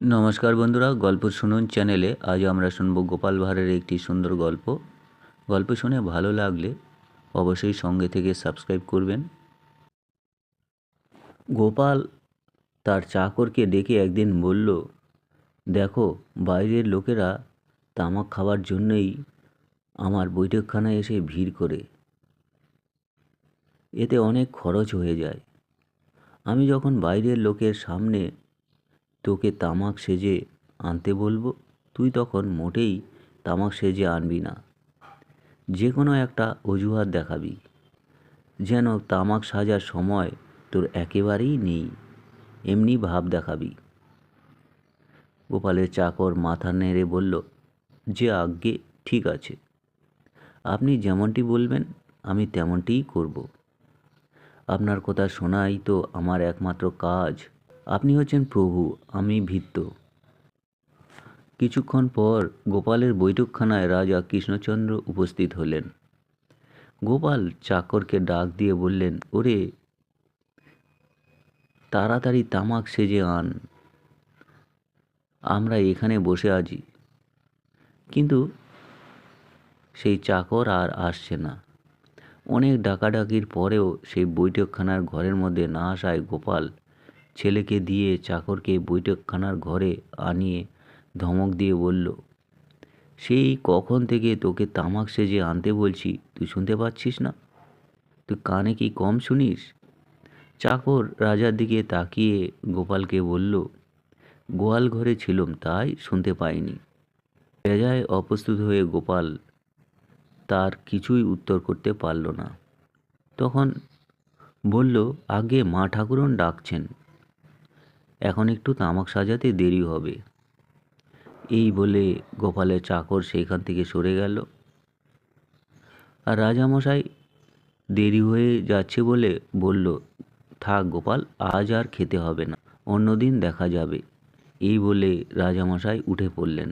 নমস্কার বন্ধুরা, গল্প শুনুন চ্যানেলে আজ আমরা শুনব গোপাল ভাঁড়ের একটি সুন্দর গল্প। গল্প শুনে ভালো লাগলে অবশ্যই সঙ্গে থেকে সাবস্ক্রাইব করবেন। গোপাল তার চাকরকে ডেকে একদিন বলল, দেখো, বাইরের লোকেরা তামাক খাওয়ার জন্যই আমার বৈঠকখানায় এসে ভিড় করে। এতে অনেক খরচ হয়ে যায়। আমি যখন বাইরের লোকের সামনে তোকে তামাক সেজে আনতে বলবো, তুই তখন মোটেই তামাক সেজে আনবি না। যে কোনো একটা অজুহাত দেখাবি, যেন তামাক সাজার সময় তোর একেবারেই নেই, এমনি ভাব দেখাবি। গোপালের চাকর মাথা নেড়ে বলল, যে আজ্ঞে, ঠিক আছে, আপনি যেমনটি বলবেন আমি তেমনটিই করব। আপনার কথা শোনাই তো আমার একমাত্র কাজ। আপনি হচ্ছেন প্রভু, আমি ভৃত্য। কিছুক্ষণ পর গোপালের বৈঠকখানায় রাজা কৃষ্ণচন্দ্র উপস্থিত হলেন। গোপাল চাকরকে ডাক দিয়ে বললেন, ওরে, তাড়াতাড়ি তামাক সেজে আন, আমরা এখানে বসে আছি। কিন্তু সেই চাকর আর আসছে না। অনেক ডাকাডাকির পরেও সেই বৈঠকখানার ঘরের মধ্যে না আসায় গোপাল ছেলেকে দিয়ে চাকরকে বৈঠকখানার ঘরে আনিয়ে ধমক দিয়ে বলল, সেই কখন থেকে তোকে তামাক সেজে আনতে বলছি, তুই শুনতে পাচ্ছিস না? তুই কানে কি কম শুনিস? চাকর রাজার দিকে তাকিয়ে গোপালকে বলল, গোয়াল ঘরে ছিলুম, তাই শুনতে পাইনি। বেজায় অপ্রস্তুত হয়ে গোপাল তার কিছুই উত্তর করতে পারল না। তখন বলল, আগে মা ঠাকুরন ডাকছেন, এখন একটু তামাক সাজাতে দেরি হবে। এই বলে গোপালের চাকর সেইখান থেকে সরে গেল। আর রাজামশাই দেরি হয়ে যাচ্ছে বলে বলল, থাক গোপাল, আজ আর খেতে হবে না, অন্যদিন দেখা যাবে। এই বলে রাজামশাই উঠে পড়লেন।